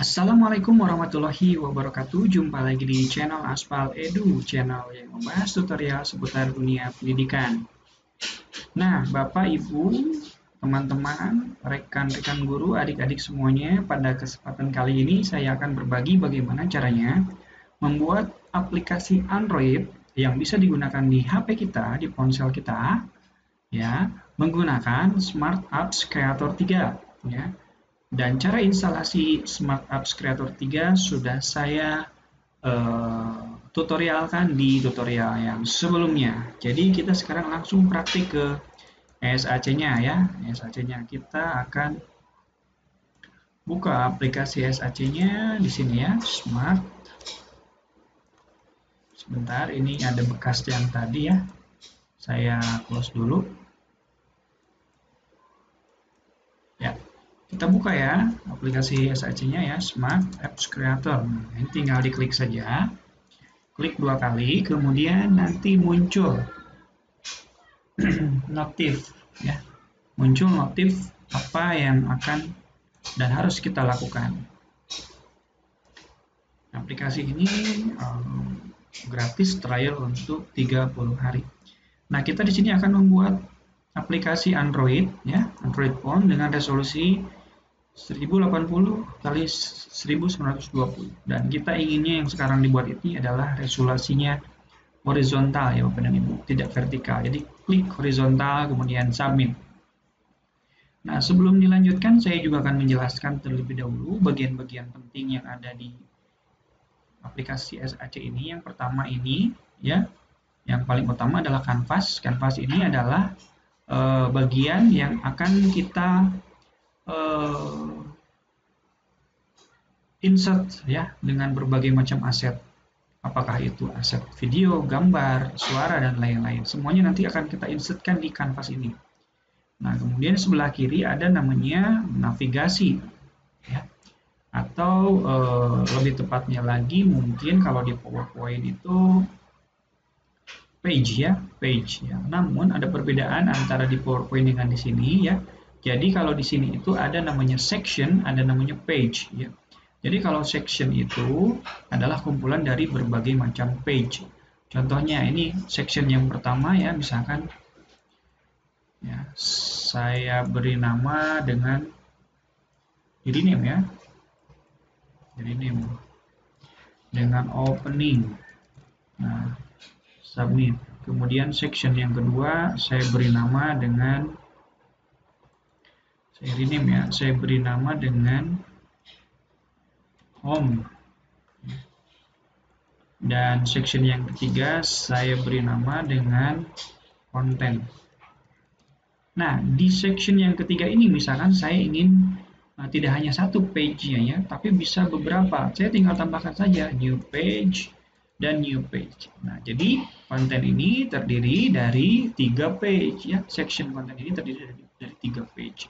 Assalamualaikum warahmatullahi wabarakatuh. Jumpa lagi di channel Aspal Edu, channel yang membahas tutorial seputar dunia pendidikan. Nah, Bapak, Ibu, teman-teman, rekan-rekan guru, adik-adik semuanya, pada kesempatan kali ini saya akan berbagi bagaimana caranya membuat aplikasi Android yang bisa digunakan di HP kita, di ponsel kita, ya, menggunakan Smart Apps Creator 3, ya. Dan cara instalasi Smart Apps Creator 3 sudah saya tutorialkan di tutorial yang sebelumnya. Jadi kita sekarang langsung praktik ke SAC-nya ya. SAC-nya kita akan buka aplikasi SAC-nya di sini ya, Smart. Sebentar, ini ada bekas yang tadi ya. Saya close dulu. Ya, kita buka ya aplikasi SAC-nya ya, Smart Apps Creator. Nah, ini tinggal diklik saja. Klik 2 kali, kemudian nanti muncul notif ya. Muncul notif apa yang akan dan harus kita lakukan. Aplikasi ini gratis trial untuk 30 hari. Nah, kita di sini akan membuat aplikasi Android ya, Android phone dengan resolusi 1080 kali 1920, dan kita inginnya yang sekarang dibuat ini adalah resolusinya horizontal ya Bapak dan Ibu, tidak vertikal. Jadi klik horizontal kemudian submit. Nah, sebelum dilanjutkan saya juga akan menjelaskan terlebih dahulu bagian-bagian penting yang ada di aplikasi SAC ini. Yang pertama ini ya, yang paling utama adalah kanvas. Kanvas ini adalah bagian yang akan kita insert ya dengan berbagai macam aset. Apakah itu aset video, gambar, suara, dan lain-lain. Semuanya nanti akan kita insertkan di kanvas ini. Nah, kemudian sebelah kiri ada namanya navigasi ya. Atau lebih tepatnya lagi mungkin kalau di PowerPoint itu page ya, page ya. Namun ada perbedaan antara di PowerPoint dengan di sini ya. Jadi kalau di sini itu ada namanya section, ada namanya page ya. Jadi kalau section itu adalah kumpulan dari berbagai macam page. Contohnya ini section yang pertama ya, misalkan ya, saya beri nama dengan jadi name ya. Jadi name dengan opening. Nah, submit. Kemudian section yang kedua saya beri nama dengan saya beri nama dengan home. Dan section yang ketiga saya beri nama dengan konten. Nah, di section yang ketiga ini misalkan saya ingin tidak hanya satu page-nya ya, tapi bisa beberapa. Saya tinggal tambahkan saja new page dan new page. Nah, jadi konten ini terdiri dari 3 page ya. Section konten ini terdiri dari 3 page.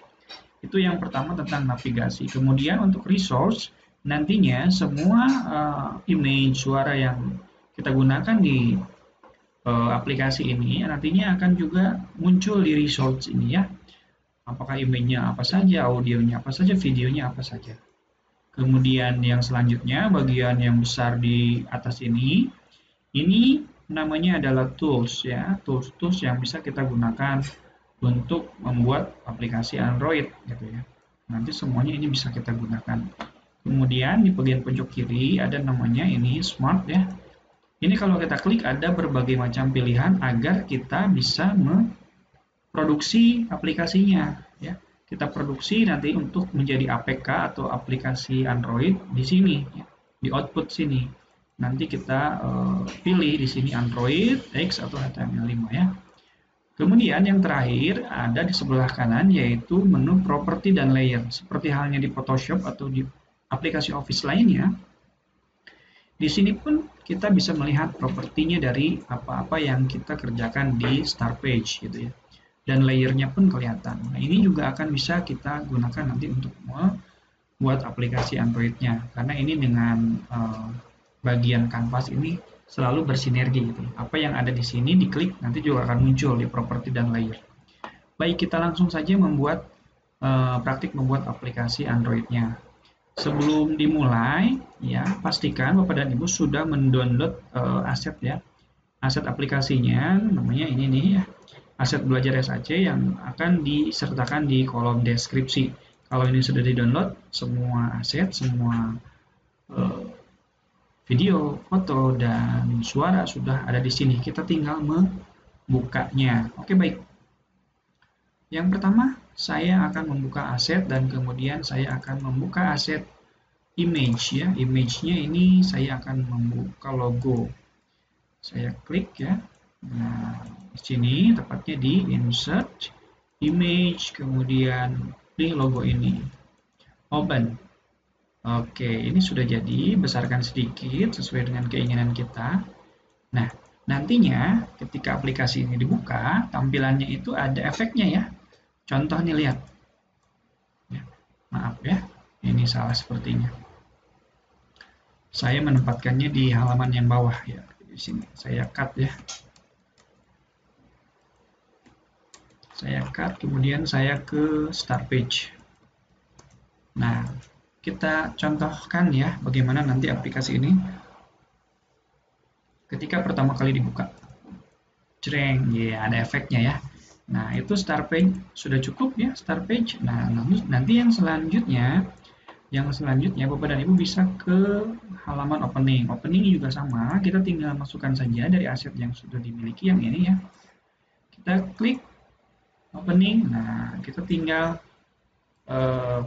Itu yang pertama tentang navigasi. Kemudian untuk resource, nantinya semua image, suara yang kita gunakan di aplikasi ini nantinya akan juga muncul di resource ini ya. Apakah image-nya apa saja, audionya apa saja, videonya apa saja. Kemudian yang selanjutnya, bagian yang besar di atas ini namanya adalah tools ya, tools yang bisa kita gunakan untuk membuat aplikasi Android gitu ya. Nanti semuanya ini bisa kita gunakan. Kemudian di bagian pojok kiri ada namanya ini Smart ya. Ini kalau kita klik ada berbagai macam pilihan agar kita bisa memproduksi aplikasinya ya. Kita produksi nanti untuk menjadi APK atau aplikasi Android di sini ya, di output sini. Nanti kita pilih di sini Android X atau HTML5 ya. Kemudian yang terakhir ada di sebelah kanan yaitu menu properti dan layer. Seperti halnya di Photoshop atau di aplikasi Office lainnya. Di sini pun kita bisa melihat propertinya dari apa-apa yang kita kerjakan di start page gitu ya. Dan layernya pun kelihatan. Nah, ini juga akan bisa kita gunakan nanti untuk membuat aplikasi Android-nya. Karena ini dengan bagian kanvas ini selalu bersinergi gitu. Apa yang ada di sini diklik nanti juga akan muncul di properti dan layer. Baik, kita langsung saja membuat praktik membuat aplikasi Android-nya. Sebelum dimulai, ya pastikan Bapak dan Ibu sudah mendownload aset ya, aset aplikasinya, namanya ini nih ya, aset belajar SAC yang akan disertakan di kolom deskripsi. Kalau ini sudah di-download, semua aset, semua eh, video, foto, dan suara sudah ada di sini. Kita tinggal membukanya. Oke, baik. Yang pertama, saya akan membuka aset dan kemudian saya akan membuka aset image ya. Image-nya ini saya akan membuka logo. Saya klik ya. Nah, di sini tepatnya di insert image, kemudian pilih logo ini. Open. Oke, ini sudah jadi, besarkan sedikit sesuai dengan keinginan kita. Nah, nantinya ketika aplikasi ini dibuka, tampilannya itu ada efeknya ya. Contoh nih, lihat. Ya, maaf ya, ini salah sepertinya. Saya menempatkannya di halaman yang bawah ya. Di sini saya cut ya. Saya cut, kemudian saya ke start page. Nah, kita contohkan ya bagaimana nanti aplikasi ini ketika pertama kali dibuka. Jreng, ya ada efeknya ya. Nah, itu start page sudah cukup ya, start page. Nah, nanti yang selanjutnya Bapak dan Ibu bisa ke halaman opening. Opening juga sama, kita tinggal masukkan saja dari aset yang sudah dimiliki yang ini ya. Kita klik opening. Nah, kita tinggal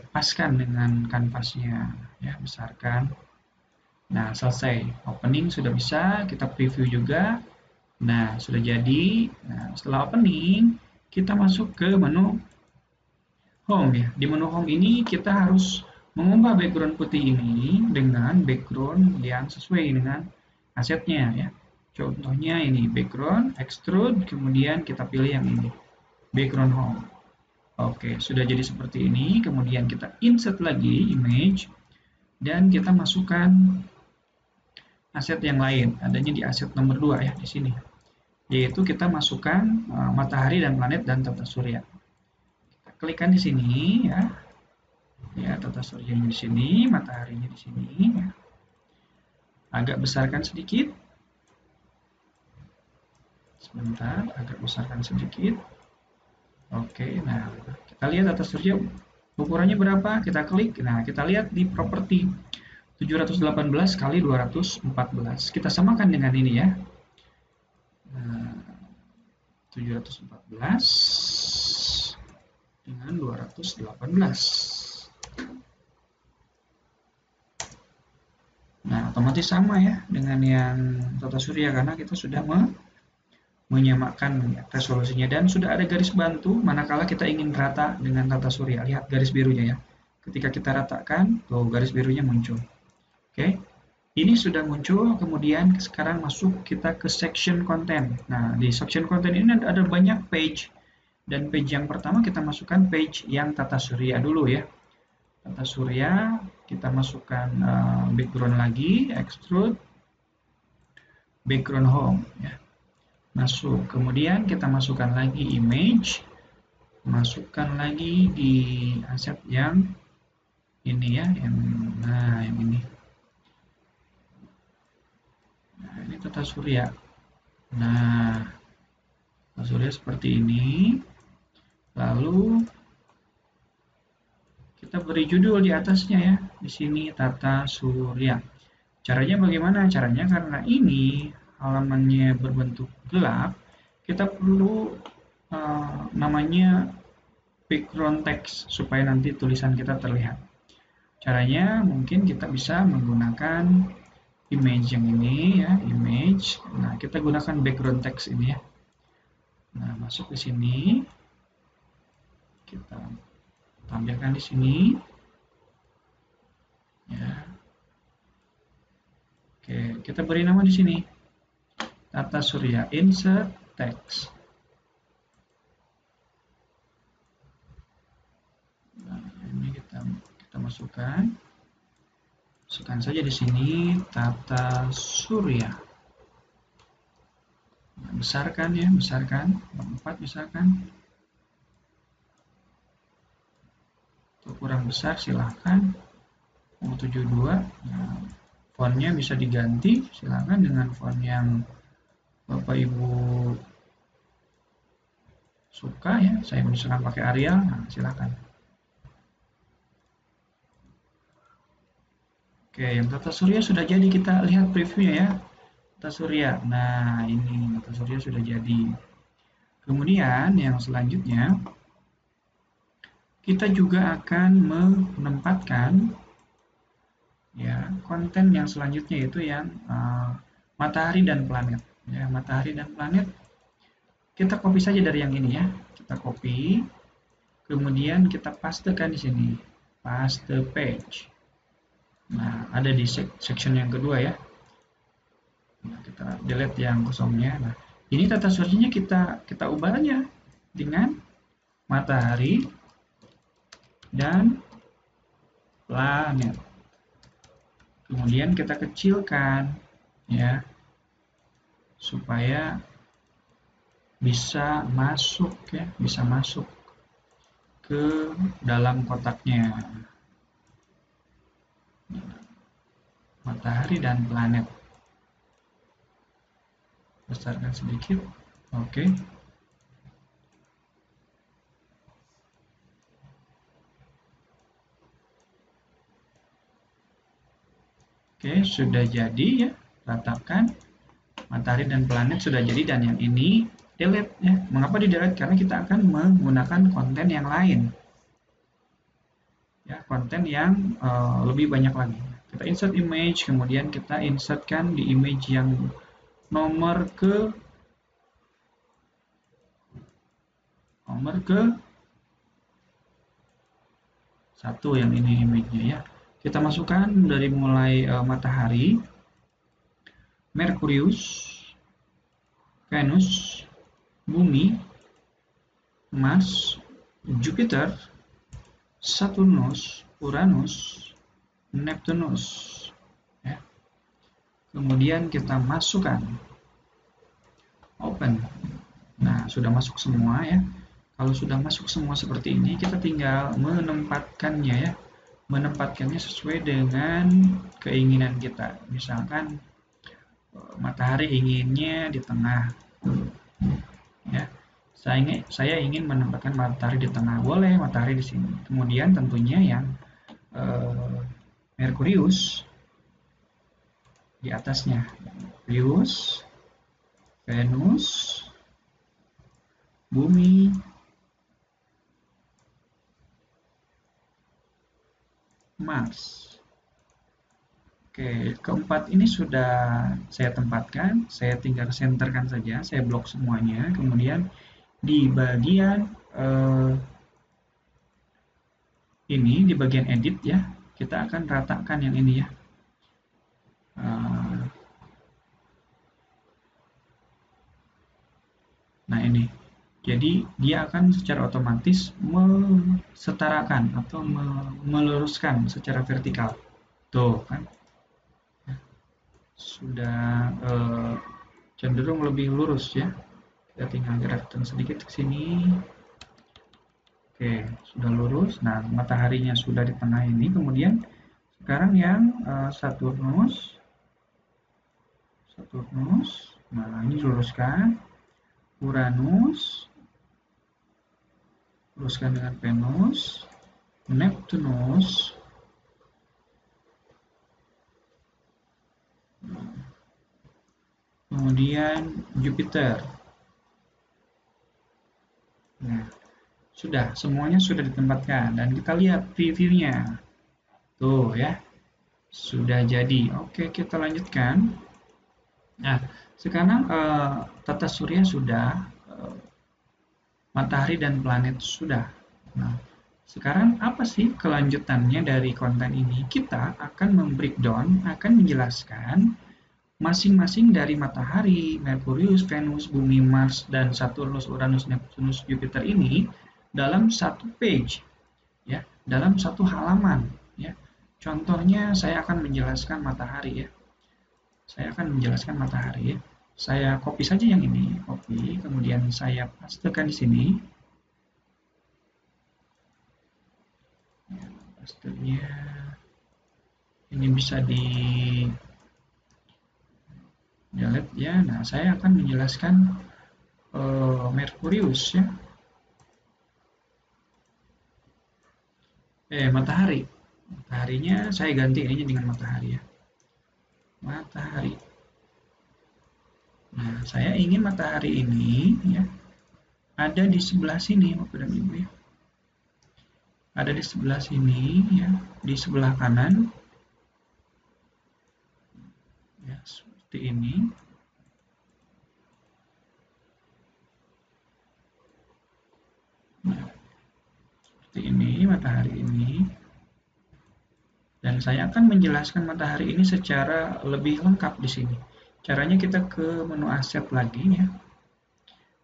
paskan dengan kanvasnya ya, besarkan. Nah, selesai. Opening sudah bisa, kita preview juga. Nah, sudah jadi. Nah, setelah opening, kita masuk ke menu home ya. Di menu home ini kita harus mengubah background putih ini dengan background yang sesuai dengan asetnya ya. Contohnya ini background, extrude, kemudian kita pilih yang ini, background home. Oke, sudah jadi seperti ini. Kemudian kita insert lagi image dan kita masukkan aset yang lain. Adanya di aset nomor 2 ya di sini. Yaitu kita masukkan matahari dan planet dan tata surya. Kita klikkan di sini ya. Ya, tata suryanya di sini, mataharinya di sini ya. Agak besarkan sedikit. Sebentar, agak besarkan sedikit. Oke, nah kita lihat tata surya ukurannya berapa, kita klik. Nah, kita lihat di properti 718 kali 214. Kita samakan dengan ini ya. 714 dengan 218. Nah, otomatis sama ya dengan yang tata surya karena kita sudah menyamakan resolusinya dan sudah ada garis bantu manakala kita ingin rata dengan tata surya. Lihat garis birunya ya. Ketika kita ratakan, tuh garis birunya muncul. Oke. Ini sudah muncul, kemudian sekarang masuk kita ke section content. Nah, di section content ini ada banyak page. Dan page yang pertama kita masukkan page yang tata surya dulu ya. Tata surya, kita masukkan background lagi, extrude, background home ya. Masuk, kemudian kita masukkan lagi image, masukkan lagi di aset yang ini ya, yang ini. Nah, ini tata surya. Nah, tata surya seperti ini. Lalu kita beri judul di atasnya ya. Di sini tata surya. Caranya bagaimana? Caranya karena ini halamannya berbentuk gelap, kita perlu namanya background text supaya nanti tulisan kita terlihat. Caranya mungkin kita bisa menggunakan image yang ini ya, image. Nah, kita gunakan background text ini ya. Nah, masuk ke sini. Kita tampilkan di sini. Ya. Oke, kita beri nama di sini. Tata surya, insert text. Nah, ini kita masukkan saja di sini tata surya. Nah, besarkan ya, besarkan 4 besarkan. Untuk kurang besar silahkan. mau 72. Nah, fontnya bisa diganti, silakan dengan font yang Bapak Ibu suka ya. Saya misalkan pakai Arial, nah silakan. Oke, yang tata surya sudah jadi, kita lihat previewnya ya. Tata surya. Nah, ini tata surya sudah jadi. Kemudian yang selanjutnya kita juga akan menempatkan ya konten yang selanjutnya, yaitu yang matahari dan planet. Ya, matahari dan planet kita copy saja dari yang ini ya. Kita copy, kemudian kita pastekan di sini. Paste page. Nah, ada di section yang kedua ya. Nah, kita delete yang kosongnya. Nah, ini tata suryanya kita ubah aja dengan matahari dan planet. Kemudian kita kecilkan ya supaya bisa masuk ya, bisa masuk ke dalam kotaknya. Matahari dan planet. Besarkan sedikit. Oke. Oke, sudah jadi ya. Ratakan. Matahari dan planet sudah jadi, dan yang ini delete ya. Mengapa di delete? Karena kita akan menggunakan konten yang lain. Ya, konten yang lebih banyak lagi. Kita insert image, kemudian kita insertkan di image yang nomor ke satu, yang ini image-nya ya. Kita masukkan dari mulai matahari, Merkurius, Venus, Bumi, Mars, Jupiter, Saturnus, Uranus, Neptunus. Ya. Kemudian kita masukkan open. Nah, sudah masuk semua ya. Kalau sudah masuk semua seperti ini, kita tinggal menempatkannya ya. Menempatkannya sesuai dengan keinginan kita. Misalkan matahari inginnya di tengah. Ya. Saya ingin menempatkan matahari di tengah. Boleh matahari di sini. Kemudian tentunya yang Merkurius di atasnya. Merkurius, Venus, Bumi, Mars. Oke, keempat ini sudah saya tempatkan, saya tinggal senterkan saja, saya blok semuanya. Kemudian di bagian ini, di bagian edit ya, kita akan ratakan yang ini ya. Nah ini, jadi dia akan secara otomatis mesetarakan atau meluruskan secara vertikal. Tuh kan, sudah cenderung lebih lurus ya. Kita tinggal gerakkan sedikit ke sini. Oke, sudah lurus. Nah, mataharinya sudah di tengah ini. Kemudian sekarang yang Saturnus. Nah, ini luruskan. Uranus. Luruskan dengan Venus. Neptunus. Kemudian Jupiter. Nah, sudah, semuanya sudah ditempatkan. Dan kita lihat previewnya. Tuh ya, sudah jadi. Oke, kita lanjutkan. Nah, sekarang tata surya sudah, matahari dan planet sudah. Nah, sekarang apa sih kelanjutannya dari konten ini? Kita akan membreakdown, akan menjelaskan masing-masing dari matahari, Merkurius, Venus, Bumi, Mars, dan Saturnus, Uranus, Neptunus, Jupiter ini dalam satu page, ya, dalam satu halaman. Ya. Contohnya saya akan menjelaskan matahari ya. Saya akan menjelaskan matahari. Saya copy saja yang ini, copy, kemudian saya pastekan di sini. Pastenya ini bisa di delete ya. Nah, saya akan menjelaskan Merkurius ya. Matahari. Mataharinya saya ganti ininya dengan matahari ya. Matahari. Nah, saya ingin matahari ini ya ada di sebelah sini Bapak dan Ibu ya. Ada di sebelah sini ya, di sebelah kanan ya, seperti ini. Nah, seperti ini matahari ini. Dan saya akan menjelaskan matahari ini secara lebih lengkap di sini. Caranya kita ke menu aset lagi ya.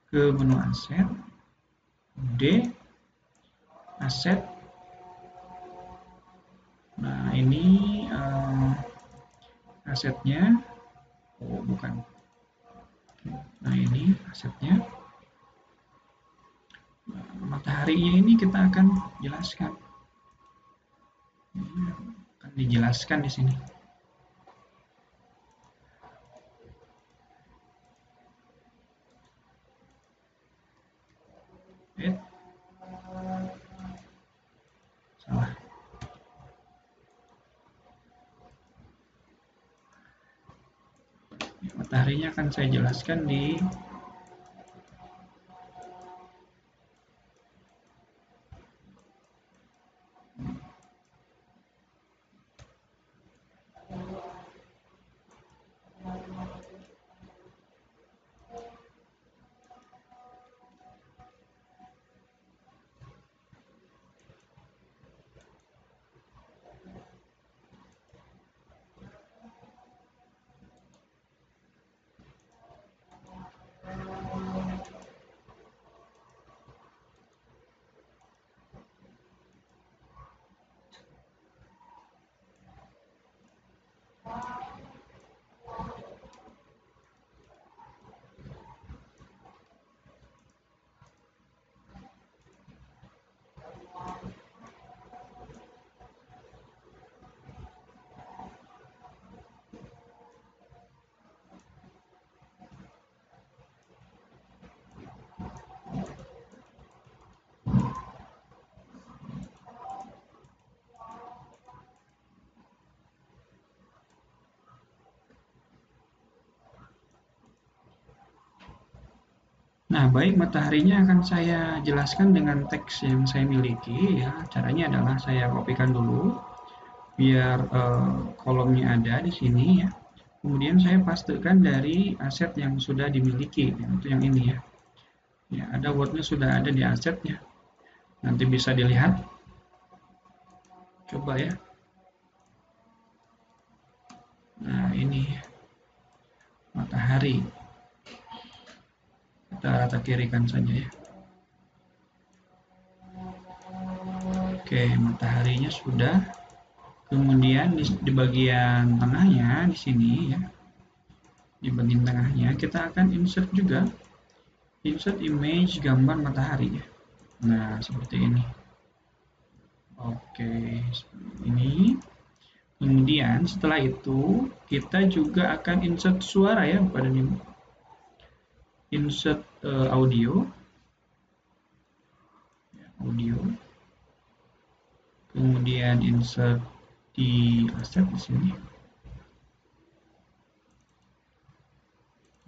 Ke menu aset, D, aset. Nah, ini asetnya. Oh, bukan. Nah, ini asetnya. Nah, mataharinya ini kita akan jelaskan. Ini akan dijelaskan di sini. Salah. Mataharinya akan saya jelaskan di Nah, baik mataharinya akan saya jelaskan dengan teks yang saya miliki ya. Caranya adalah saya kopikan dulu biar kolomnya ada di sini ya. Kemudian saya pastekan dari aset yang sudah dimiliki, yaitu yang ini ya. Ya, ada wordnya sudah ada di asetnya. Nanti bisa dilihat. Coba ya. Nah, ini matahari. Kita rata kirikan saja ya. Oke, mataharinya sudah. Kemudian di bagian tengahnya di sini ya. Di bagian tengahnya kita akan insert juga. Insert image gambar matahari ya. Nah, seperti ini. Oke, ini. Kemudian setelah itu kita juga akan insert suara ya pada ini. Insert audio. Audio. Kemudian insert di aset di sini.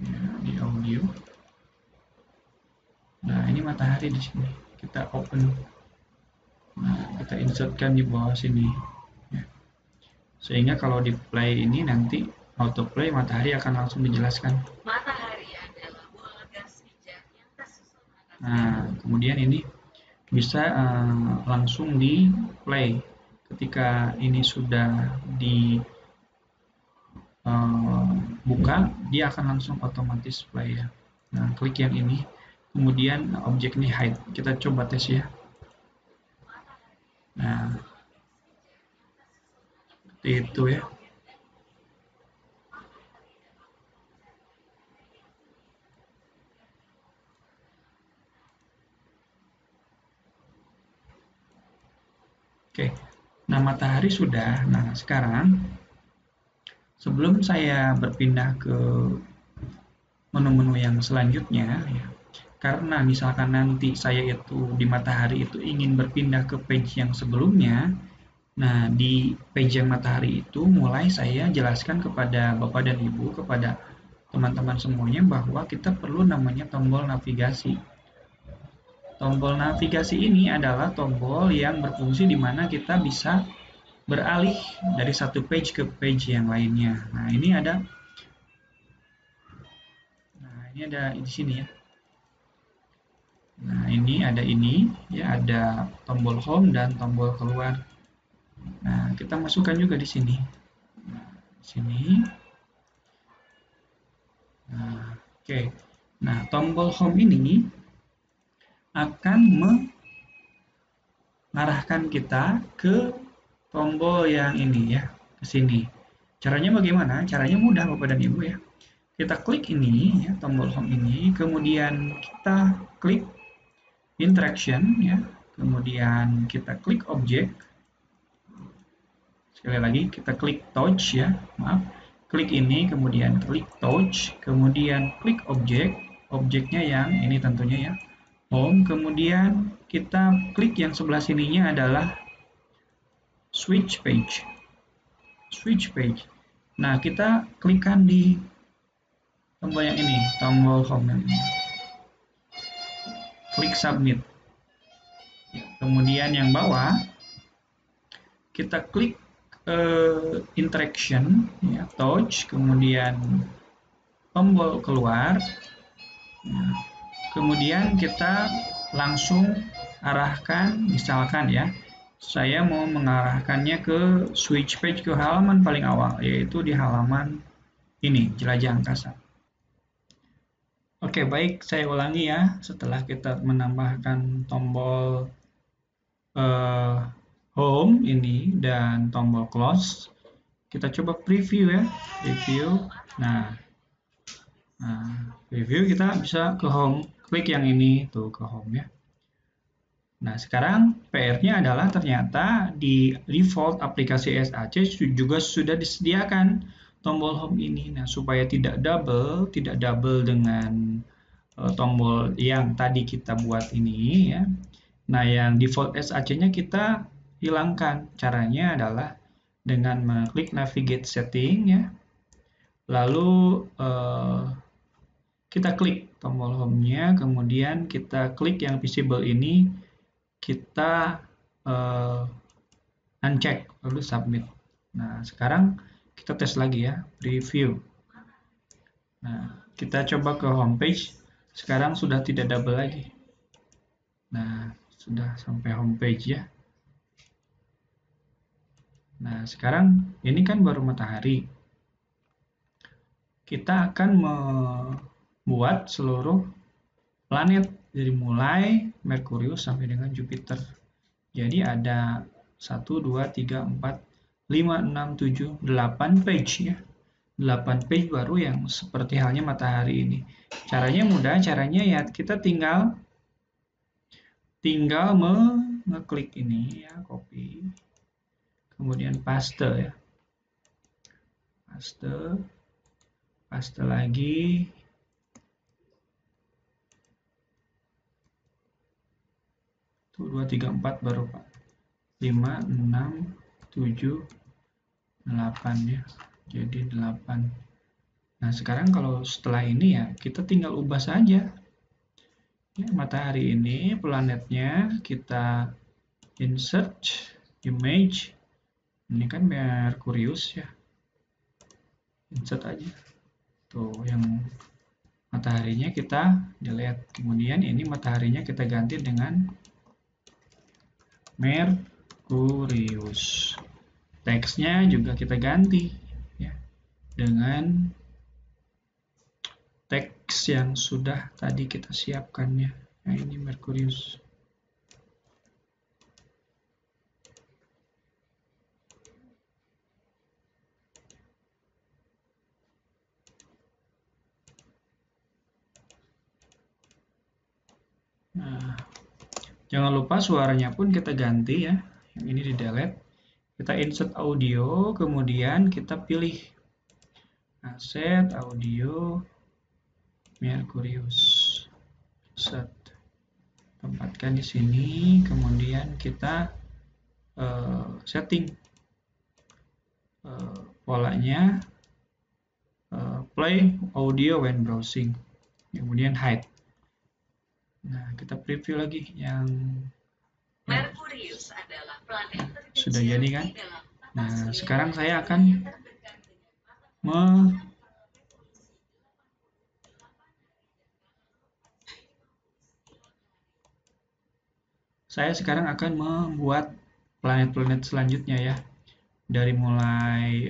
Ya, di audio. Nah, ini matahari di sini. Kita open. Nah, kita insertkan di bawah sini. Ya. Sehingga kalau di play ini nanti auto play matahari akan langsung dijelaskan. Matahari adalah bola gas pijar yang tersusun atas. Nah, kemudian ini bisa langsung di play. Ketika ini sudah dibuka, dia akan langsung otomatis play ya. Nah, klik yang ini. Kemudian objek ini hide. Kita coba tes ya. Nah, seperti itu ya. Oke, Nah, matahari sudah. Nah, sekarang sebelum saya berpindah ke menu-menu yang selanjutnya, ya, karena misalkan nanti saya itu di matahari itu ingin berpindah ke page yang sebelumnya, nah di page yang matahari itu mulai saya jelaskan kepada Bapak dan Ibu, kepada teman-teman semuanya bahwa kita perlu namanya tombol navigasi. Tombol navigasi ini adalah tombol yang berfungsi di mana kita bisa beralih dari satu page ke page yang lainnya. Nah, ini ada di sini ya. Nah, ini ya, ada tombol home dan tombol keluar. Nah, kita masukkan juga di sini. Nah, di sini. Nah, oke. Nah, tombol home ini akan mengarahkan kita ke tombol yang ini ya, ke sini. Caranya bagaimana? Caranya mudah Bapak dan Ibu ya. Kita klik ini ya, tombol home ini, kemudian kita klik interaction ya, kemudian kita klik objek. Sekali lagi kita klik touch ya, maaf. Klik ini, kemudian klik touch, kemudian klik objek. Objeknya yang ini tentunya ya, home. Kemudian kita klik yang sebelah sininya adalah switch page. Switch page. Nah, kita klikkan di tombol yang ini, tombol home yang ini. Klik submit. Kemudian yang bawah kita klik interaction ya, touch, kemudian tombol keluar. Nah, kemudian kita langsung arahkan, misalkan ya, saya mau mengarahkannya ke switch page, ke halaman paling awal, yaitu di halaman ini, jelajah angkasa. Oke, baik, saya ulangi ya. Setelah kita menambahkan tombol home ini dan tombol close, kita coba preview ya, preview. Nah, preview kita bisa ke home, klik yang ini tuh ke home ya. Nah, sekarang PR-nya adalah ternyata di default aplikasi SAC juga sudah disediakan tombol home ini. Nah, supaya tidak double dengan tombol yang tadi kita buat ini ya. Nah, yang default SAC-nya kita hilangkan. Caranya adalah dengan mengklik navigate setting ya. Lalu kita klik tombol home-nya, kemudian kita klik yang visible ini, kita uncheck, lalu submit. Nah, sekarang kita tes lagi ya, preview. Nah, kita coba ke homepage, sekarang sudah tidak double lagi. Nah, sudah sampai homepage ya. Nah, sekarang ini kan baru matahari. Kita akan membuat seluruh planet dari mulai Merkurius sampai dengan Jupiter. Jadi ada 1, 2, 3, 4, 5, 6, 7, 8 page ya. 8 page baru yang seperti halnya matahari ini. Caranya mudah, caranya ya kita tinggal mengeklik ini ya, copy. Kemudian paste ya. Paste lagi. Tuh 2, 3, 4 baru Pak. 5, 6, 7, 8 ya. Jadi 8. Nah, sekarang kalau setelah ini ya, kita tinggal ubah saja. Ya, matahari ini, planetnya kita insert, image. Ini kan Merkurius ya. Insert aja. Tuh, yang mataharinya kita delete. Kemudian ini mataharinya kita ganti dengan Merkurius. Teksnya juga kita ganti ya, dengan teks yang sudah tadi kita siapkan ya. Nah, ini Merkurius. Nah, jangan lupa suaranya pun kita ganti ya. Yang ini di delete. Kita insert audio, kemudian kita pilih aset audio Mercurius. Set. Tempatkan di sini, kemudian kita setting polanya play audio when browsing, kemudian hide. Nah, kita preview lagi yang Merkurius adalah planet sudah jadi kan? Nah, sekarang saya akan membuat planet-planet selanjutnya ya, dari mulai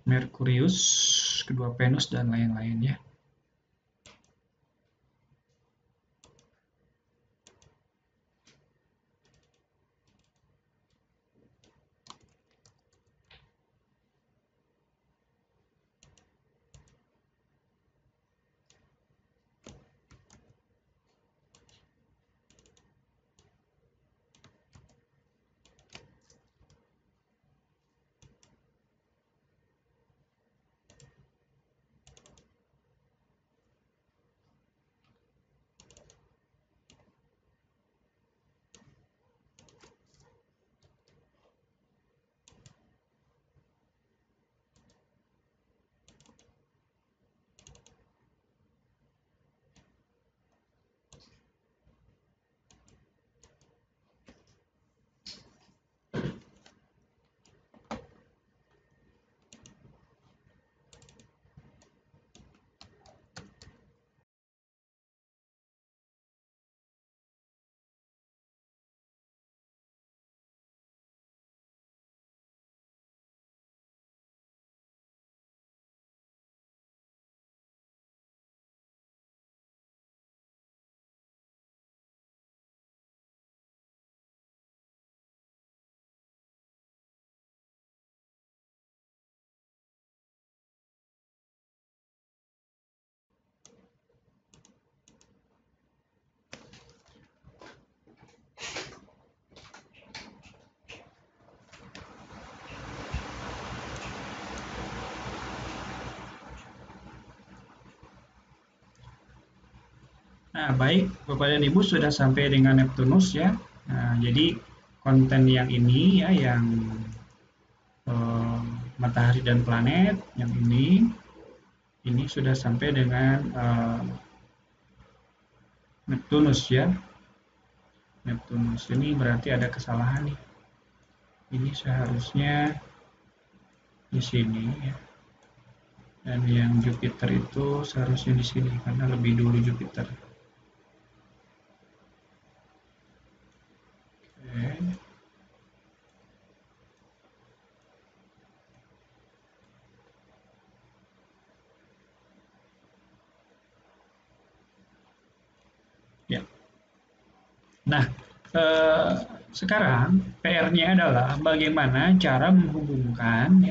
Merkurius, kedua Venus dan lain-lain ya. Nah, baik, Bapak dan Ibu sudah sampai dengan Neptunus ya. Nah, jadi konten yang ini ya, yang matahari dan planet, yang ini sudah sampai dengan Neptunus ya. Neptunus ini berarti ada kesalahan nih. Ini seharusnya di sini ya. Dan yang Jupiter itu seharusnya di sini karena lebih dulu Jupiter. Oke. Ya. Nah, sekarang PR-nya adalah bagaimana cara menghubungkan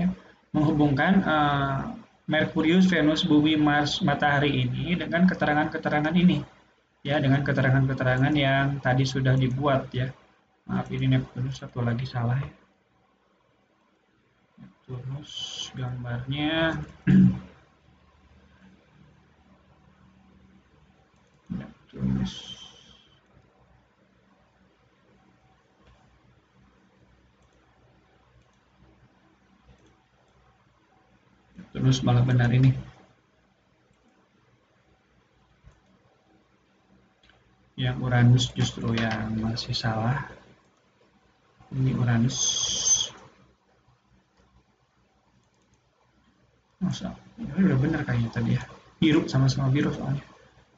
Merkurius, Venus, Bumi, Mars, Matahari ini dengan keterangan-keterangan ini, ya, dengan keterangan-keterangan yang tadi sudah dibuat ya. Maaf, ini Neptunus satu lagi salah ya. Neptunus gambarnya Neptunus. Terus malah benar ini. Yang Uranus justru yang masih salah. Ini Uranus. Masa? Ini udah benar kayaknya tadi ya. Biru, sama-sama biru soalnya.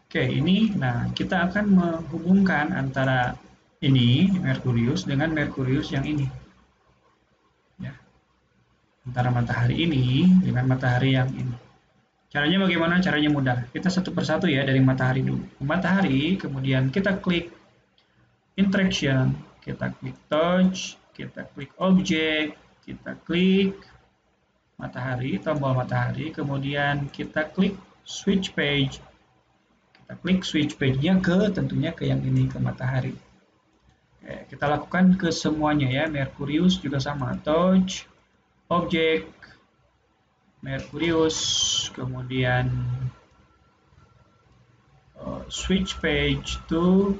Oke, ini, nah kita akan menghubungkan antara ini, Merkurius, dengan Merkurius yang ini. Ya. Antara matahari ini dengan matahari yang ini. Caranya bagaimana? Caranya mudah. Kita satu persatu ya, dari matahari dulu. Matahari, kemudian kita klik interaction, kita klik touch, kita klik object, kita klik matahari, tombol matahari, kemudian kita klik switch page. Kita klik switch page-nya tentunya ke yang ini, ke matahari. Oke, kita lakukan ke semuanya ya. Merkurius juga sama, touch, object, Merkurius, kemudian switch page to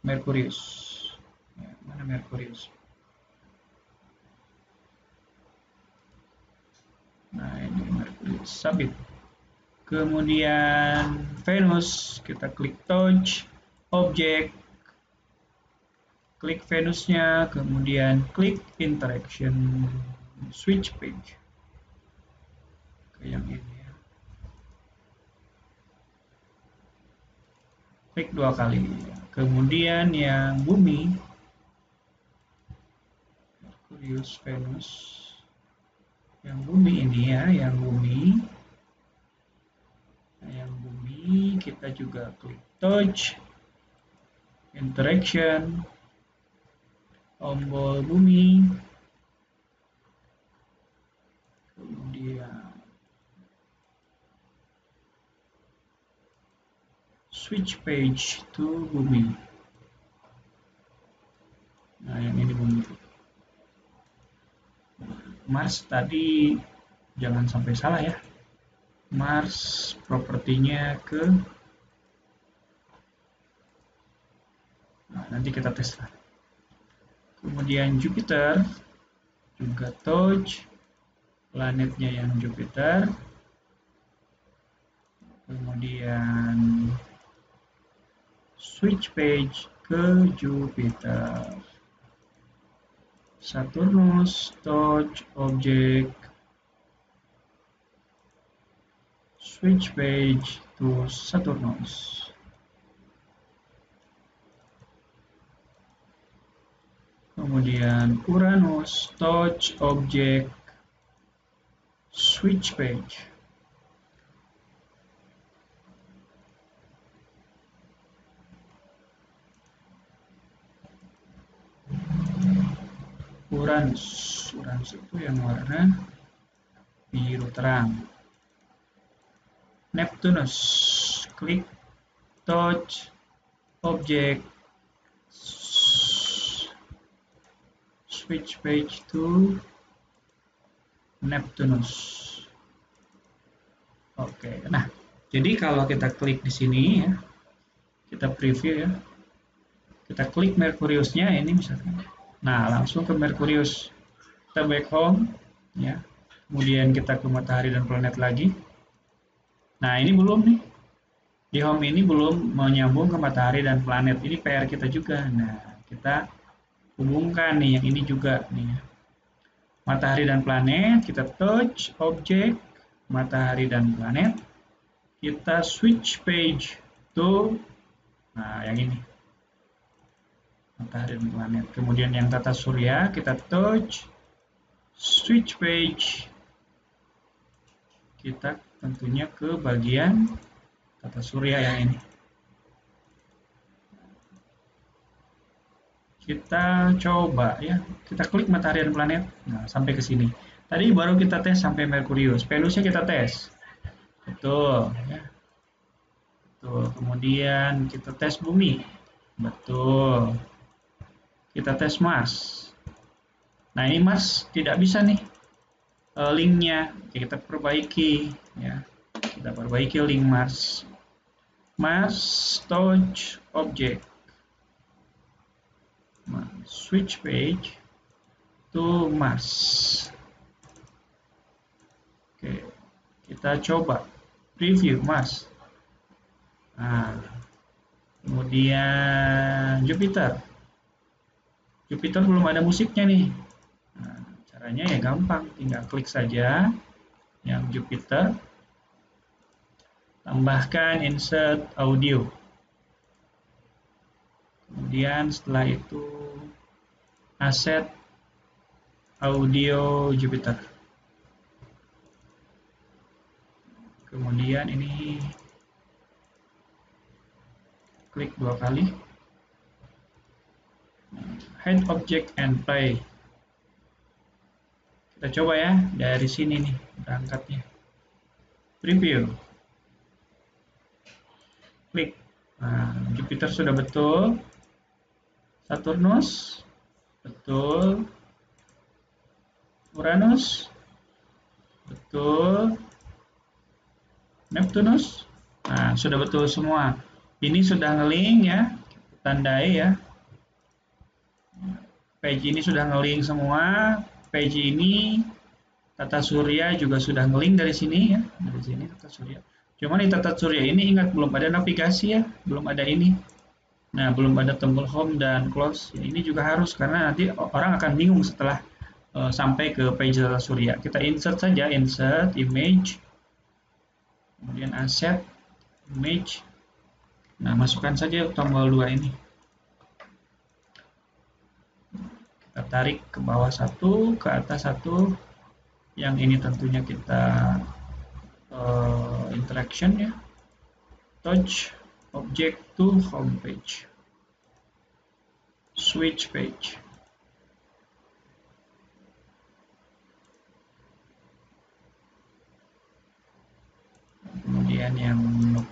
Merkurius. Ya, mana Merkurius? Nah, ini Merkurius, submit. Kemudian Venus, kita klik touch, object, klik Venusnya, kemudian klik interaction, switch page. Oke, yang ini ya. Klik 2 kali. Kemudian yang bumi, Merkurius, Venus, yang bumi ini ya, yang bumi. Nah, yang bumi kita juga klik touch, interaction, tombol bumi, kemudian switch page to bumi. Nah, yang ini bumi. Mars tadi jangan sampai salah ya. Mars propertinya ke, nah, nanti kita tes lah. Kemudian Jupiter juga touch, planetnya yang Jupiter. Kemudian switch page ke Jupiter. Saturnus, touch, object, switch page to Saturnus. Kemudian Uranus, touch, object, switch page. Uranus itu yang warna biru terang. Neptunus, klik touch, object, switch page to Neptunus. Oke, nah jadi kalau kita klik di sini ya, kita preview ya, kita klik Merkuriusnya ini misalkan. Nah, langsung ke Merkurius. Kita back home ya. Kemudian kita ke matahari dan planet lagi. Nah, ini belum nih. Di home ini belum menyambung ke matahari dan planet. Ini PR kita juga. Nah, kita hubungkan nih yang ini juga nih. Matahari dan planet, kita touch object matahari dan planet. Kita switch page to, nah yang ini. Matahari dan planet. Kemudian yang tata surya kita touch, switch page, kita tentunya ke bagian tata surya yang ini. Kita coba ya, kita klik matahari dan planet, nah sampai ke sini. Tadi baru kita tes sampai Merkurius, Venusnya kita tes, betul ya, betul. Kemudian kita tes bumi, betul. Kita tes Mars. Nah ini Mars tidak bisa nih linknya, kita perbaiki ya. Kita perbaiki link Mars. Mars touch object, switch page to Mars. Oke, kita coba preview Mars. Nah, kemudian Jupiter. Jupiter belum ada musiknya nih. Nah, caranya ya gampang, tinggal klik saja yang Jupiter, tambahkan insert audio. Kemudian setelah itu aset audio Jupiter. Kemudian ini klik 2 kali. Hide object and play. Kita coba ya dari sini nih berangkatnya. Preview. Klik. Nah, Jupiter sudah betul. Saturnus, betul. Uranus, betul. Neptunus, nah sudah betul semua. Ini sudah ngeling ya, tandai ya. Page ini sudah ngeling semua. Page ini tata surya juga sudah ngeling dari sini ya, dari sini tata surya. Cuman di tata surya ini ingat belum ada navigasi ya, belum ada ini. Nah, belum ada tombol home dan close. Ini juga harus karena nanti orang akan bingung setelah sampai ke page tata surya. Kita insert saja, insert image, kemudian asset, image. Nah, masukkan saja tombol 2 ini. Kita tarik ke bawah satu, ke atas satu. Yang ini tentunya kita interaction ya. Touch object to home page. Switch page. Kemudian yang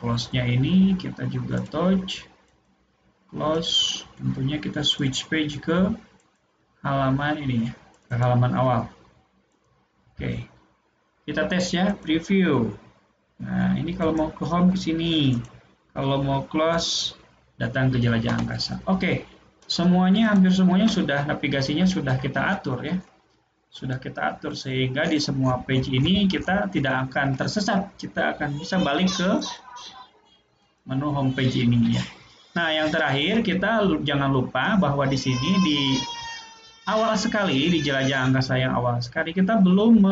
close-nya ini kita juga touch. Close, tentunya kita switch page ke halaman ini ya, ke halaman awal. Oke, kita tes ya, preview. Nah, ini kalau mau ke home ke sini, kalau mau close datang ke jelajah angkasa. Oke, semuanya hampir semuanya sudah navigasinya sudah kita atur ya, sudah kita atur sehingga di semua page ini kita tidak akan tersesat, kita akan bisa balik ke menu homepage ini ya. Nah, yang terakhir kita jangan lupa bahwa di sini di awal sekali di jelajah angkasa yang awal sekali kita belum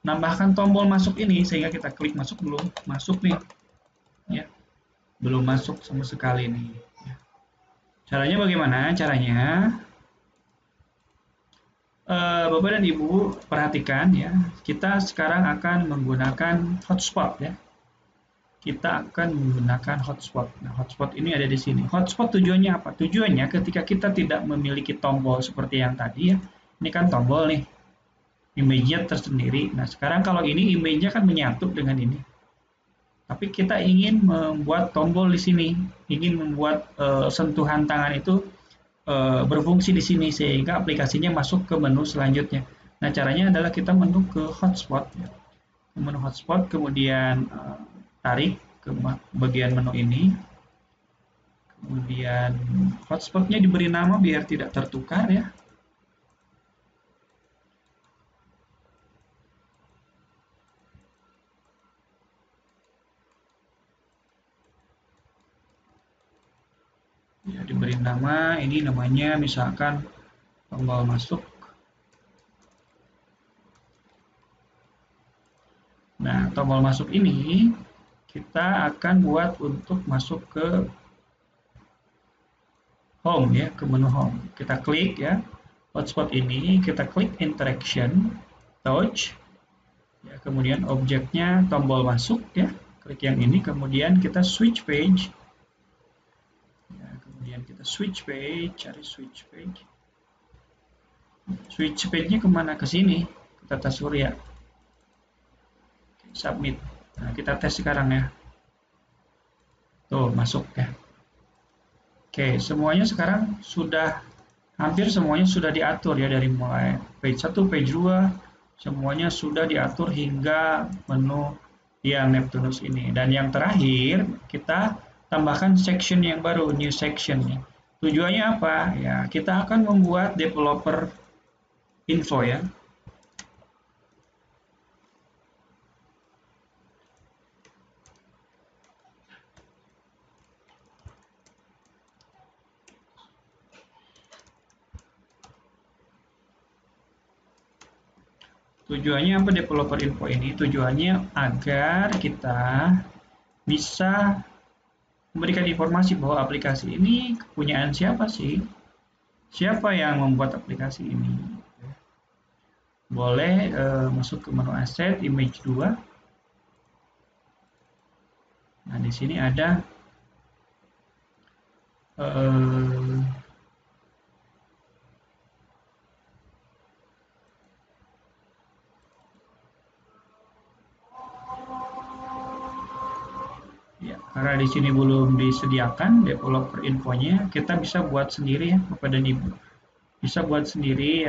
menambahkan tombol masuk ini sehingga kita klik masuk belum masuk nih ya, belum masuk sama sekali nih ya. Caranya bagaimana? Caranya Bapak dan Ibu perhatikan ya, kita sekarang akan menggunakan hotspot ya. Kita akan menggunakan hotspot. Nah, hotspot ini ada di sini. Hotspot tujuannya apa? Tujuannya ketika kita tidak memiliki tombol seperti yang tadi ya. Ini kan tombol nih. Image-nya tersendiri. Nah, sekarang kalau ini image-nya kan menyatu dengan ini. Tapi kita ingin membuat tombol di sini. Ingin membuat sentuhan tangan itu berfungsi di sini sehingga aplikasinya masuk ke menu selanjutnya. Nah, caranya adalah kita menu ke hotspot ya. Menu hotspot kemudian tarik ke bagian menu ini, kemudian hotspotnya diberi nama biar tidak tertukar ya. Ya, diberi nama, ini namanya misalkan tombol masuk. Nah, tombol masuk ini kita akan buat untuk masuk ke home ya, ke menu home. Kita klik ya, hotspot ini, kita klik interaction, touch, ya, kemudian objeknya tombol masuk ya, klik yang ini, kemudian kita switch page, ya, kemudian kita switch page, cari switch page. Switch page-nya kemana? Ke sini, ke tata surya. Submit. Nah, kita tes sekarang ya. Tuh, masuk ya. Oke, semuanya sekarang sudah, hampir semuanya sudah diatur ya, dari mulai page 1, page 2, semuanya sudah diatur hingga menu yang Neptunus ini. Dan yang terakhir, kita tambahkan section yang baru, new section nih. Tujuannya apa? Ya, kita akan membuat developer info ya. Tujuannya apa developer info ini? Tujuannya agar kita bisa memberikan informasi bahwa aplikasi ini kepunyaan siapa sih? Siapa yang membuat aplikasi ini? Boleh masuk ke menu asset, image 2. Nah, di sini ada ya, Karena di sini belum disediakan developer infonya, kita bisa buat sendiri ya Bapak dan Ibu. Bisa buat sendiri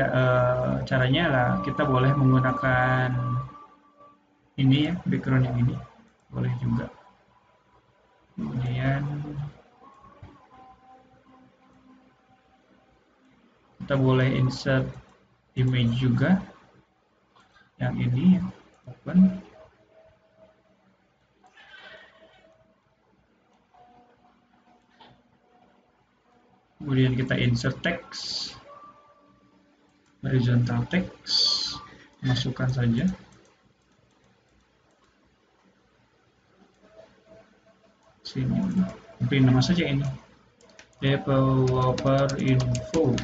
caranya lah kita boleh menggunakan ini ya, background yang ini boleh juga. Kemudian kita boleh insert image juga yang ini ya, open. Kemudian kita insert text, horizontal text, masukkan saja. Sini, beri nama saja ini, developer info.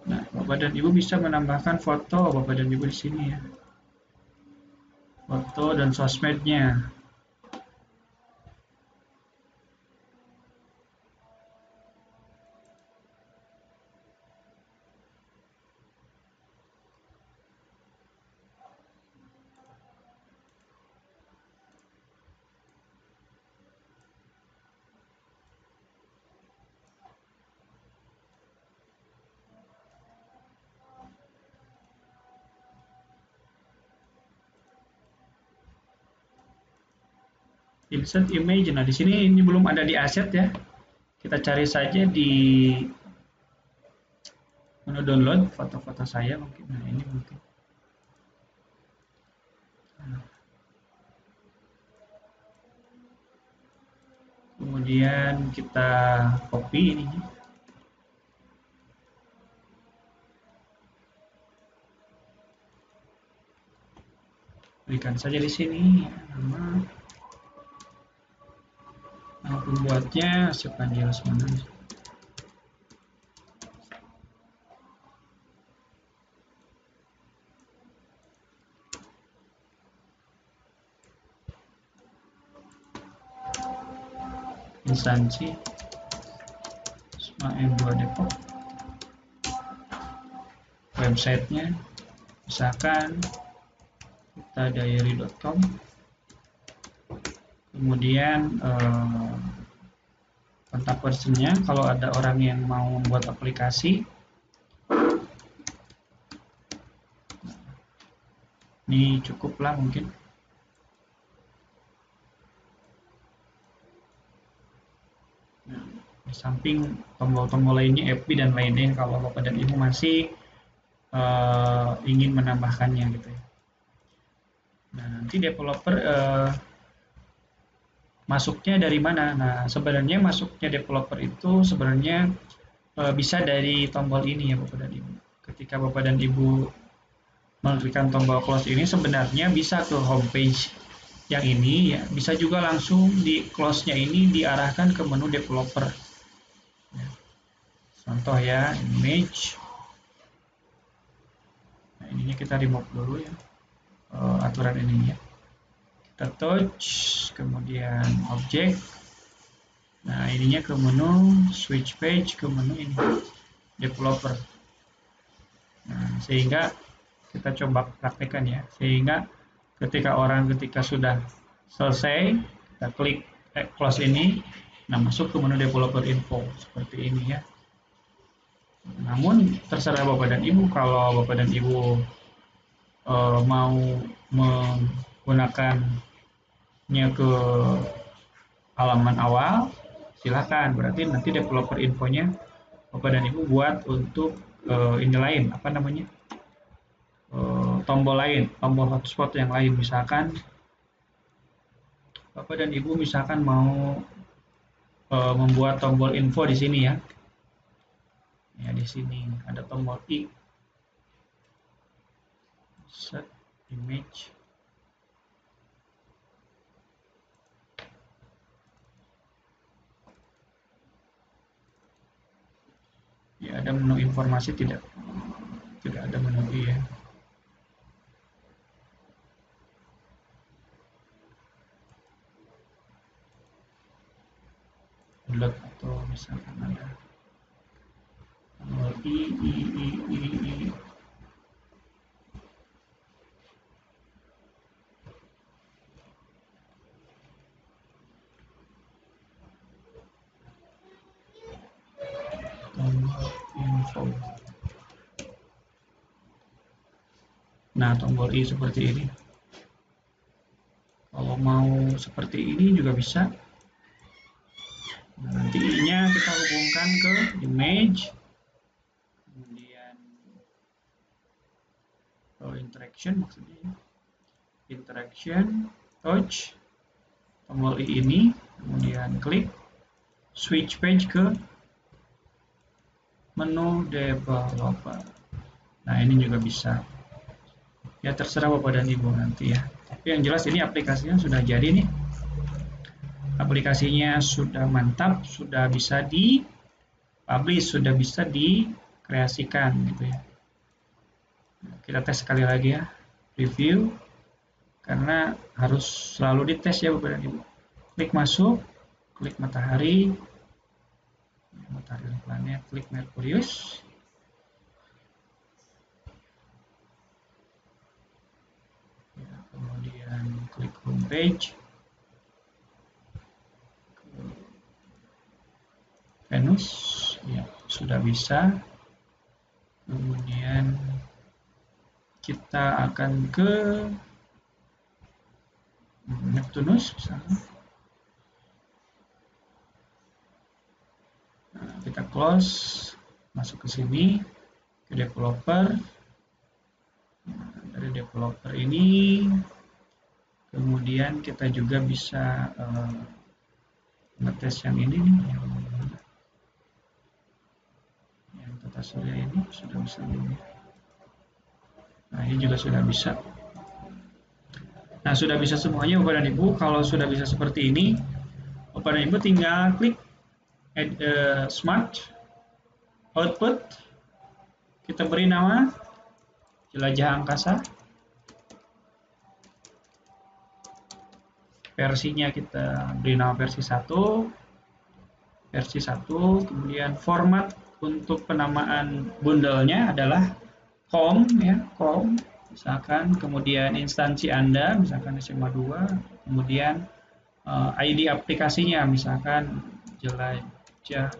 Nah, Bapak dan Ibu bisa menambahkan foto Bapak dan Ibu di sini ya. Foto dan sosmednya. Insert image. Nah, di sini ini belum ada di asset ya. Kita cari saja di menu download foto-foto saya mungkin. Nah, ini mungkin. Kemudian kita copy ini. Berikan saja di sini nama pembuatnya Sepanji Lasmana. Instansi SM2 Depok. Websitenya misalkan kita diary.com. Kemudian kontak personnya kalau ada orang yang mau membuat aplikasi. Ini cukuplah mungkin. Nah, di samping tombol-tombol lainnya, FB dan lainnya kalau Bapak dan Ibu masih ingin menambahkannya gitu ya. Nah, nanti developer masuknya dari mana? Nah, sebenarnya masuknya developer itu sebenarnya bisa dari tombol ini ya Bapak dan Ibu. Ketika Bapak dan Ibu mengklikkan tombol close ini sebenarnya bisa ke homepage yang ini ya, bisa juga langsung di close-nya ini diarahkan ke menu developer. Ya. Contoh ya, image. Nah, ininya kita remove dulu ya, aturan ininya. Kita touch, kemudian object. Nah, ininya ke menu switch page, ke menu ini developer. Nah, sehingga kita coba praktekkan ya, sehingga ketika sudah selesai kita klik close ini, nah masuk ke menu developer info seperti ini ya. Namun terserah Bapak dan Ibu, kalau Bapak dan Ibu mau menggunakannya ke halaman awal, silakan. Berarti nanti developer infonya Bapak dan Ibu buat untuk ini lain, apa namanya? Tombol lain, tombol hotspot yang lain. Misalkan Bapak dan Ibu misalkan mau membuat tombol info di sini ya. Ya, di sini ada tombol I. Set image. Ya, ada menu informasi tidak? Tidak ada menu I ya. download atau misalkan ada tombol I. Tombol info. Nah, tombol I seperti ini. Kalau mau seperti ini juga bisa. Nah, nanti I-nya kita hubungkan ke image, kemudian interaction maksudnya, interaction, touch, tombol I ini, kemudian klik, switch page ke menu developer. Nah, ini juga bisa. Ya terserah Bapak dan Ibu nanti ya. Tapi yang jelas ini aplikasinya sudah jadi nih. Aplikasinya sudah mantap, sudah bisa di-publish, sudah bisa dikreasikan gitu ya. Kita tes sekali lagi ya, review, karena harus selalu dites ya Bapak dan Ibu. Klik masuk, klik matahari planet, klik Merkurius. Ya, kemudian klik homepage. Venus, ya sudah bisa. Kemudian kita akan ke Neptunus misalnya. Nah, kita close, masuk ke sini, ke developer. Nah, dari developer ini, kemudian kita juga bisa ngetes yang ini nih, yang tata surya ini sudah bisa ini. Nah, ini juga sudah bisa. Nah, sudah bisa semuanya Bapak dan Ibu. Kalau sudah bisa seperti ini, Bapak dan Ibu tinggal klik add smart output. Kita beri nama jelajah angkasa. Versinya kita beri nama versi 1. Kemudian format untuk penamaan bundlenya adalah com ya, com. Misalkan kemudian instansi Anda, misalkan SMA 2, kemudian ID aplikasinya, misalkan jelajah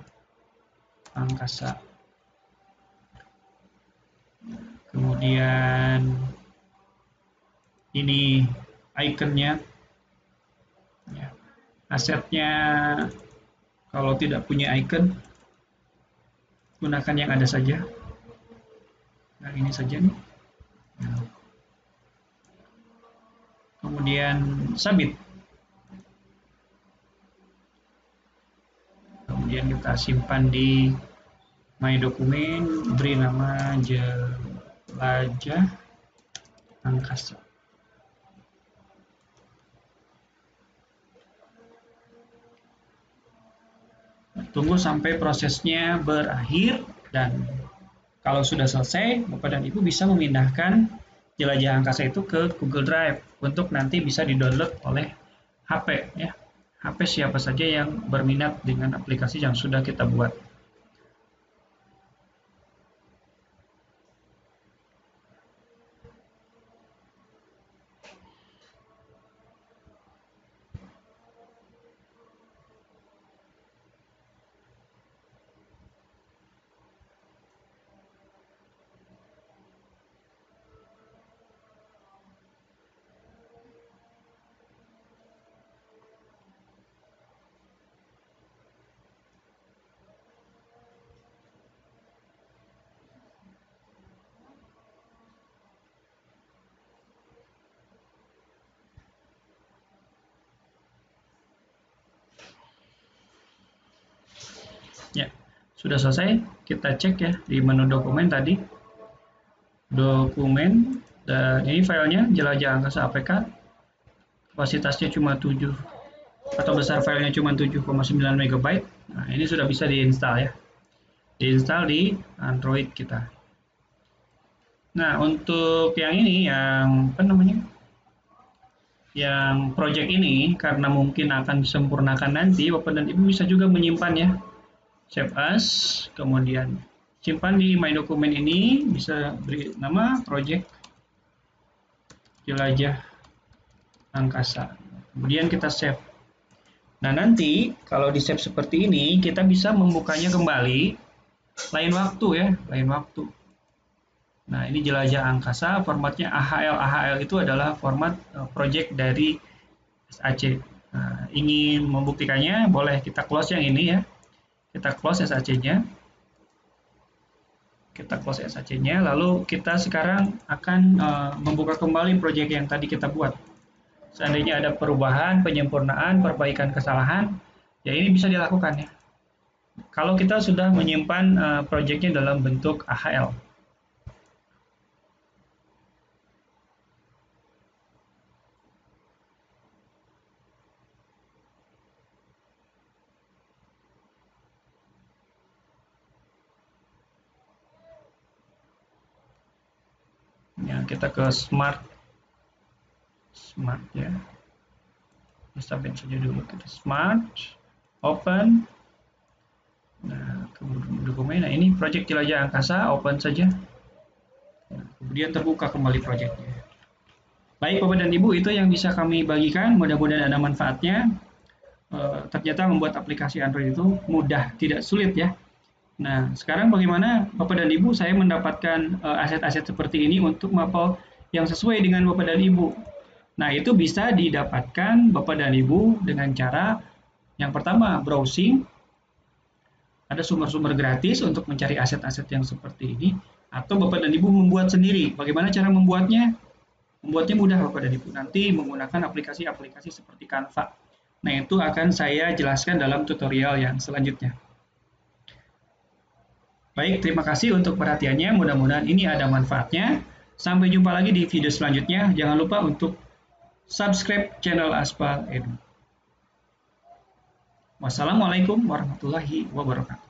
angkasa. Kemudian ini ikonnya, ya. Asetnya kalau tidak punya icon, gunakan yang ada saja. Nah, ini saja nih. Nah. Kemudian submit. Kemudian kita simpan di My Dokumen, beri nama jelajah angkasa. Tunggu sampai prosesnya berakhir, dan kalau sudah selesai, Bapak dan Ibu bisa memindahkan jelajah angkasa itu ke Google Drive untuk nanti bisa di-download oleh HP ya. HP siapa saja yang berminat dengan aplikasi yang sudah kita buat. Ya, sudah selesai. Kita cek ya di menu dokumen tadi. Dokumen, dan ini filenya jelajah angkasa APK. Kapasitasnya cuma 7, atau besar filenya cuma 7,9 MB. Nah, ini sudah bisa diinstal ya. Diinstal di Android kita. Nah, untuk yang ini, yang apa namanya? yang project ini, karena mungkin akan disempurnakan nanti, Bapak dan Ibu bisa juga menyimpan ya. Save as, kemudian simpan di My Dokumen ini, bisa beri nama project jelajah angkasa. Kemudian kita save. Nah, nanti kalau di save seperti ini, kita bisa membukanya kembali lain waktu ya, lain waktu. Nah, ini jelajah angkasa, formatnya AHL. AHL itu adalah format project dari SAC. Nah, ingin membuktikannya, boleh kita close yang ini ya. Kita close SAC-nya. Kita close SAC-nya, lalu kita sekarang akan membuka kembali project yang tadi kita buat. Seandainya ada perubahan, penyempurnaan, perbaikan kesalahan, ya ini bisa dilakukan ya. Kalau kita sudah menyimpan project-nya dalam bentuk AHL. Ya, kita ke smart ya. Stopin saja dulu, kita smart, open. Nah, dokumen. Nah, ini project jelajah angkasa, open saja. Nah, kemudian terbuka kembali projectnya. Baik Bapak dan Ibu, itu yang bisa kami bagikan. Mudah-mudahan ada manfaatnya. Ternyata membuat aplikasi Android itu mudah, tidak sulit ya. Nah, sekarang bagaimana Bapak dan Ibu saya mendapatkan aset-aset seperti ini untuk mapel yang sesuai dengan Bapak dan Ibu. Nah, itu bisa didapatkan Bapak dan Ibu dengan cara yang pertama, browsing. Ada sumber-sumber gratis untuk mencari aset-aset yang seperti ini. Atau Bapak dan Ibu membuat sendiri. Bagaimana cara membuatnya? Membuatnya mudah Bapak dan Ibu. Nanti menggunakan aplikasi-aplikasi seperti Canva. Nah, itu akan saya jelaskan dalam tutorial yang selanjutnya. Baik, terima kasih untuk perhatiannya. Mudah-mudahan ini ada manfaatnya. Sampai jumpa lagi di video selanjutnya. Jangan lupa untuk subscribe channel Aspal Edu. Wassalamualaikum warahmatullahi wabarakatuh.